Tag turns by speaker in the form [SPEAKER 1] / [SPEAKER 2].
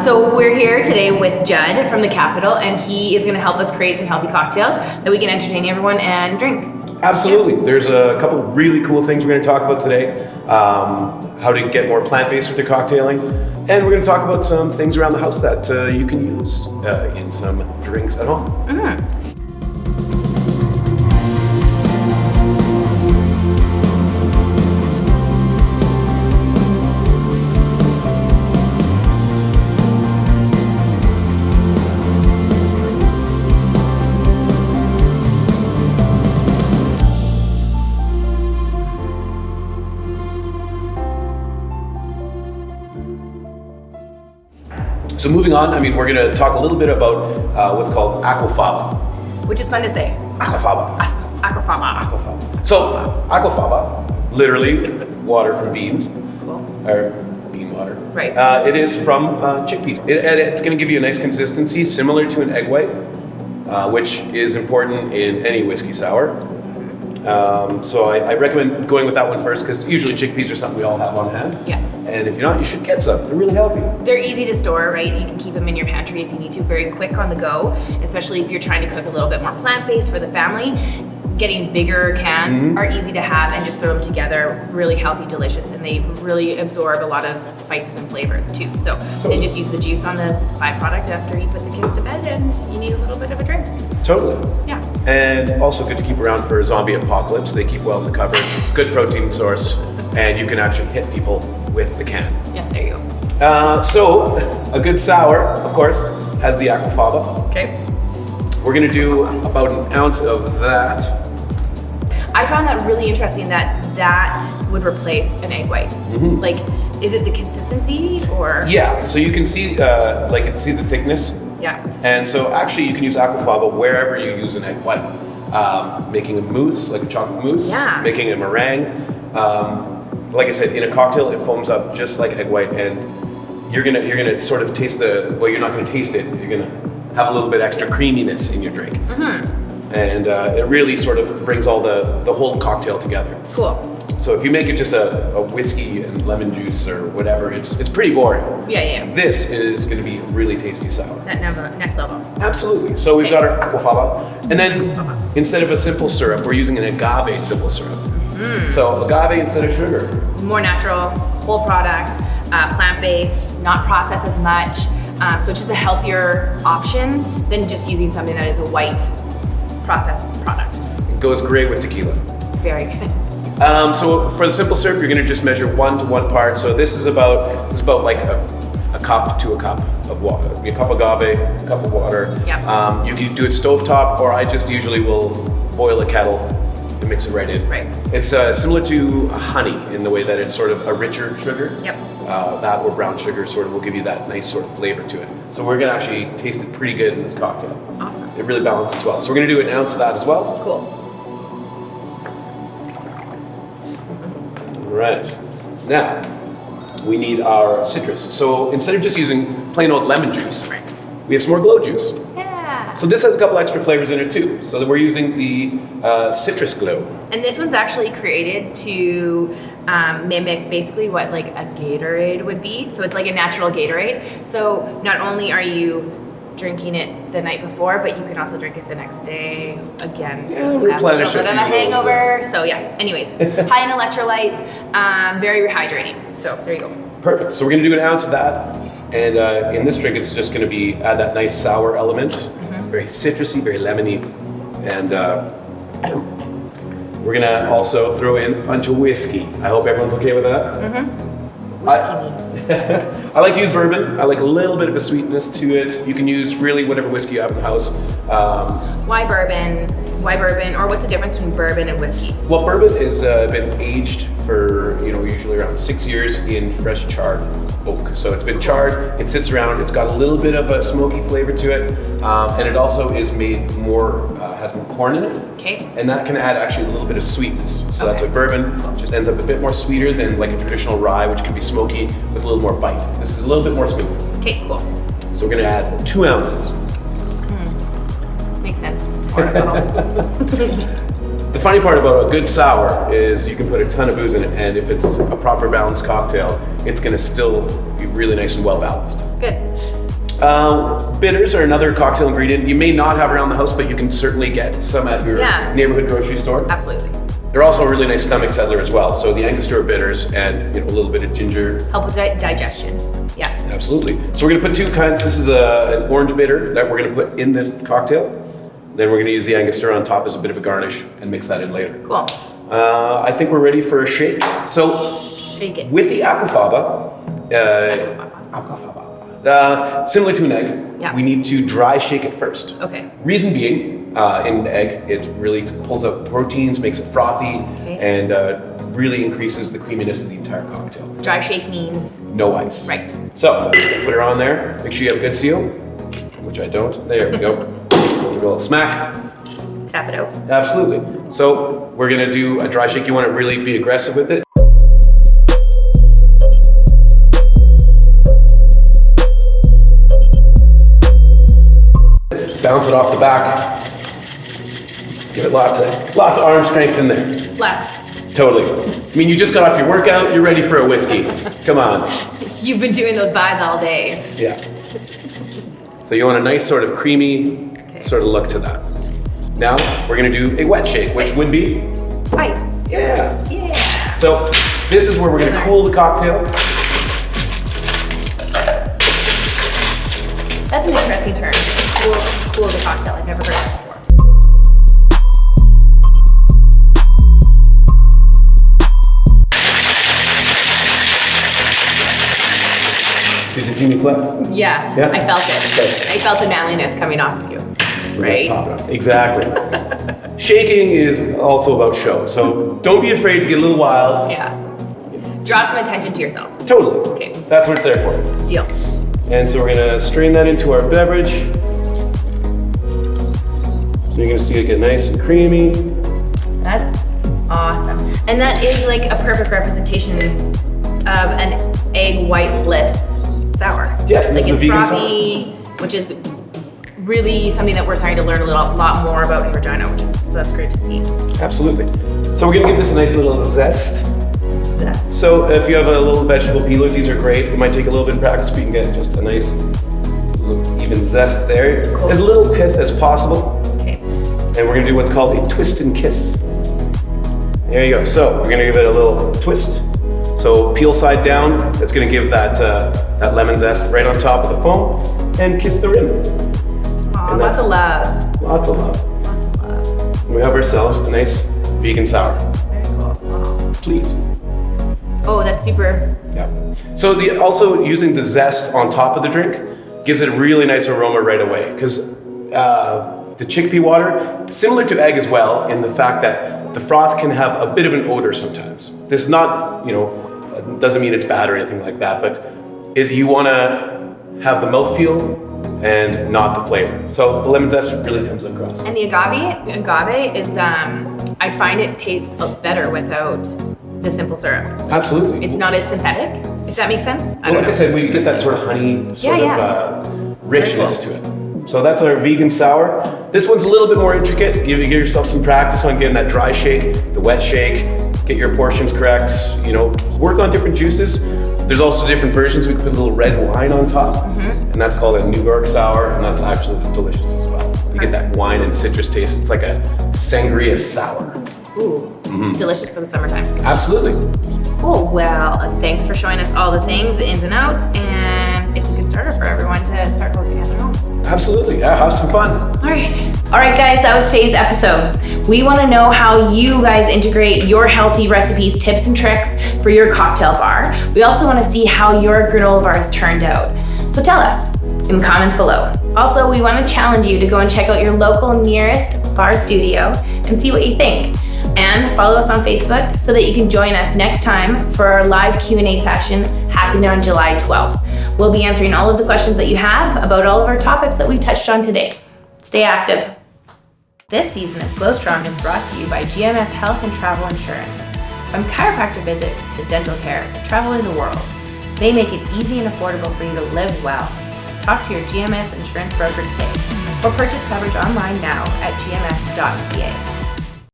[SPEAKER 1] So we're here today with Judd from the Capital, and he is going to help us create some healthy cocktails that we can entertain everyone and drink.
[SPEAKER 2] Absolutely. There's a couple really cool things we're going to talk about today. How to get more plant-based with your cocktailing. And we're going to talk about some things around the house that you can use in some drinks at home.
[SPEAKER 1] Mm-hmm.
[SPEAKER 2] So moving on, we're going to talk a little bit about what's called aquafaba.
[SPEAKER 1] Which is fun to say.
[SPEAKER 2] Aquafaba.
[SPEAKER 1] Aquafaba.
[SPEAKER 2] So, aquafaba, literally water from beans.
[SPEAKER 1] Cool.
[SPEAKER 2] Or bean water.
[SPEAKER 1] Right.
[SPEAKER 2] It is from chickpeas. And it's going to give you a nice consistency, similar to an egg white, which is important in any whiskey sour. So I recommend going with that one first, because usually chickpeas are something we all have on hand.
[SPEAKER 1] Yeah.
[SPEAKER 2] And if you're not, you should get some. They're really healthy.
[SPEAKER 1] They're easy to store, right? You can keep them in your pantry if you need to, very quick on the go, especially if you're trying to cook a little bit more plant-based for the family. Getting bigger cans are easy to have and just throw them together, really healthy, delicious, and they really absorb a lot of spices and flavors too. So then just use the juice on the byproduct after you put the kids to bed and you need a little bit of a drink.
[SPEAKER 2] Totally.
[SPEAKER 1] Yeah.
[SPEAKER 2] And also good to keep around for a zombie apocalypse. They keep well in the cupboard, good protein source, and you can actually hit people with the can.
[SPEAKER 1] Yeah, there you go.
[SPEAKER 2] So a good sour, of course, has the aquafaba.
[SPEAKER 1] Okay.
[SPEAKER 2] We're gonna do about an ounce of that.
[SPEAKER 1] I found that really interesting that would replace an egg white. Like, is it the consistency or?
[SPEAKER 2] Yeah, so you can see, see the thickness.
[SPEAKER 1] Yeah.
[SPEAKER 2] And so actually you can use aquafaba wherever you use an egg white. Making a mousse, like a chocolate mousse.
[SPEAKER 1] Yeah.
[SPEAKER 2] Making a meringue. Like I said, in a cocktail, it foams up just like egg white, and you're gonna sort of taste you're not gonna taste it. You're gonna have a little bit extra creaminess in your drink. And it really sort of brings all the whole cocktail together.
[SPEAKER 1] Cool.
[SPEAKER 2] So if you make it just a whiskey and lemon juice or whatever, it's pretty boring.
[SPEAKER 1] Yeah.
[SPEAKER 2] This is going to be really tasty sour.
[SPEAKER 1] That next level.
[SPEAKER 2] Absolutely. So we've got our aquafaba, and then instead of a simple syrup, we're using an agave simple syrup. So agave instead of sugar.
[SPEAKER 1] More natural, whole product, plant-based, not processed as much. So it's just a healthier option than just using something that is a white processed product.
[SPEAKER 2] It goes great with tequila.
[SPEAKER 1] Very good.
[SPEAKER 2] So for the simple syrup, you're going to just measure 1 to 1 part. So this is about like a cup to a cup of water. A cup of agave, a cup of water.
[SPEAKER 1] Yep.
[SPEAKER 2] You can do it stovetop, or I just usually will boil a kettle and mix it right in.
[SPEAKER 1] Right.
[SPEAKER 2] It's similar to honey in the way that it's sort of a richer sugar.
[SPEAKER 1] Yep.
[SPEAKER 2] That or brown sugar sort of will give you that nice sort of flavor to it. So we're going to actually taste it pretty good in this cocktail.
[SPEAKER 1] Awesome.
[SPEAKER 2] It really balances well. So we're going to do an ounce of that as well.
[SPEAKER 1] Cool.
[SPEAKER 2] Right. Now, we need our citrus. So instead of just using plain old lemon juice, we have some more glow juice.
[SPEAKER 1] Yeah.
[SPEAKER 2] So this has a couple extra flavors in it too. So that we're using the citrus glow.
[SPEAKER 1] And this one's actually created to mimic basically what like a Gatorade would be. So it's like a natural Gatorade. So not only are you drinking it the night before, but you can also drink it the next day again.
[SPEAKER 2] Yeah,
[SPEAKER 1] You
[SPEAKER 2] replenish
[SPEAKER 1] have a little bit of a
[SPEAKER 2] few little
[SPEAKER 1] hangover. So yeah, anyways, high in electrolytes, very rehydrating. So there you go.
[SPEAKER 2] Perfect. So we're going to do an ounce of that. And in this drink, it's just going to add that nice sour element. Very citrusy, very lemony. And we're going to also throw in a bunch of whiskey. I hope everyone's okay with that. I like to use bourbon. I like a little bit of a sweetness to it. You can use really whatever whiskey you have in the house.
[SPEAKER 1] Why bourbon? Or what's the difference between bourbon and whiskey?
[SPEAKER 2] Well, bourbon has been aged for usually around 6 years in fresh charred oak. So it's been charred. It sits around. It's got a little bit of a smoky flavor to it, and it also is made more has more corn in it.
[SPEAKER 1] Okay.
[SPEAKER 2] And that can add actually a little bit of sweetness. So that's why bourbon just ends up a bit more sweeter than like a traditional rye, which can be smoky with a little more bite. This is a little bit more smooth.
[SPEAKER 1] Okay, cool.
[SPEAKER 2] So we're going to add 2 ounces.
[SPEAKER 1] Makes sense.
[SPEAKER 2] The funny part about a good sour is you can put a ton of booze in it, and if it's a proper balanced cocktail, it's gonna still be really nice and well balanced.
[SPEAKER 1] Good.
[SPEAKER 2] Bitters are another cocktail ingredient you may not have around the house, but you can certainly get some at your neighborhood grocery store.
[SPEAKER 1] Absolutely.
[SPEAKER 2] They're also a really nice stomach settler as well. So the Angostura bitters and a little bit of ginger.
[SPEAKER 1] Help with digestion. Yeah.
[SPEAKER 2] Absolutely. So we're gonna put two kinds. This is an orange bitter that we're gonna put in the cocktail. Then we're gonna use the Angostura on top as a bit of a garnish and mix that in later.
[SPEAKER 1] Cool.
[SPEAKER 2] I think we're ready for a shake. So
[SPEAKER 1] Shake it.
[SPEAKER 2] with the aquafaba, similar to an egg, we need to dry shake it first.
[SPEAKER 1] Okay.
[SPEAKER 2] Reason being, in an egg, it really pulls out proteins, makes it frothy, and really increases the creaminess of the entire cocktail.
[SPEAKER 1] Dry shake means?
[SPEAKER 2] No ice.
[SPEAKER 1] Right.
[SPEAKER 2] So, put her on there. Make sure you have a good seal, which I don't. There we go. Give it a little smack.
[SPEAKER 1] Tap it out.
[SPEAKER 2] Absolutely. So, we're gonna do a dry shake. You wanna really be aggressive with it. Bounce it off the back. Give it lots of arm strength in there.
[SPEAKER 1] Flex.
[SPEAKER 2] Totally. I mean, you just got off your workout, you're ready for a whiskey. Come on.
[SPEAKER 1] You've been doing those buys all day.
[SPEAKER 2] Yeah. So you want a nice sort of creamy sort of look to that. Now, we're gonna do a wet shake, which would be?
[SPEAKER 1] Ice.
[SPEAKER 2] Yeah.
[SPEAKER 1] Yeah.
[SPEAKER 2] So this is where we're gonna cool the cocktail.
[SPEAKER 1] That's an interesting term. Cool the cocktail. I've never heard that before.
[SPEAKER 2] Did you see me flex?
[SPEAKER 1] Yeah. I felt it.
[SPEAKER 2] Okay.
[SPEAKER 1] I felt the manliness coming off of you. Right?
[SPEAKER 2] Exactly. Shaking is also about show, so don't be afraid to get a little wild.
[SPEAKER 1] Yeah. Draw some attention to yourself.
[SPEAKER 2] Totally.
[SPEAKER 1] Okay.
[SPEAKER 2] That's what it's there for.
[SPEAKER 1] Deal.
[SPEAKER 2] And so we're gonna strain that into our beverage. So you're gonna see it get nice and creamy.
[SPEAKER 1] That's awesome. And that is like a perfect representation of an egg white bliss sour.
[SPEAKER 2] Yes,
[SPEAKER 1] like it's
[SPEAKER 2] vegan
[SPEAKER 1] frothy, which is really something that we're starting to learn a lot more about in Regina, so that's great to see.
[SPEAKER 2] Absolutely. So we're gonna give this a nice little zest. So if you have a little vegetable peeler, these are great. It might take a little bit of practice, but you can get just a nice even zest there.
[SPEAKER 1] Cool.
[SPEAKER 2] As little pith as possible.
[SPEAKER 1] Okay.
[SPEAKER 2] And we're gonna do what's called a twist and kiss. There you go. So we're gonna give it a little twist. So peel side down. That's gonna give that that lemon zest right on top of the foam, and kiss the rim.
[SPEAKER 1] Aw,
[SPEAKER 2] And
[SPEAKER 1] lots of love.
[SPEAKER 2] Lots of love.
[SPEAKER 1] Lots of love.
[SPEAKER 2] And we have ourselves a nice vegan sour.
[SPEAKER 1] Very cool. Wow.
[SPEAKER 2] Please.
[SPEAKER 1] Oh, that's super.
[SPEAKER 2] Yeah. So also using the zest on top of the drink gives it a really nice aroma right away, because the chickpea water, similar to egg as well, in the fact that the froth can have a bit of an odor sometimes. This is not, doesn't mean it's bad or anything like that, but if you want to have the mouthfeel and not the flavor. So the lemon zest really comes across.
[SPEAKER 1] And the agave is, I find it tastes better without the simple syrup.
[SPEAKER 2] Absolutely.
[SPEAKER 1] It's not as synthetic, if that makes sense.
[SPEAKER 2] Well, like I said, we get that sort of honey sort of richness to it. So that's our vegan sour. This one's a little bit more intricate. Give yourself some practice on getting that dry shake, the wet shake, get your portions correct, work on different juices. There's also different versions. We can put a little red wine on top, and that's called a New York sour, and that's actually delicious as well. You get that wine and citrus taste. It's like a sangria sour.
[SPEAKER 1] Ooh, delicious for the summertime.
[SPEAKER 2] Absolutely.
[SPEAKER 1] Cool, well, thanks for showing us all the things, the ins and outs, and it's a good starter for everyone to start hosting at their home.
[SPEAKER 2] Absolutely, yeah, have some fun.
[SPEAKER 1] All right guys, that was today's episode. We wanna know how you guys integrate your healthy recipes, tips, and tricks for your cocktail bar. We also wanna see how your granola bars turned out. So tell us in the comments below. Also, we wanna challenge you to go and check out your local nearest bar studio and see what you think. And follow us on Facebook so that you can join us next time for our live Q&A session happening on July 12th. We'll be answering all of the questions that you have about all of our topics that we touched on today. Stay active. This season of GlowStrong is brought to you by GMS Health and Travel Insurance. From chiropractor visits to dental care, traveling the world, they make it easy and affordable for you to live well. Talk to your GMS insurance broker today or purchase coverage online now at gms.ca.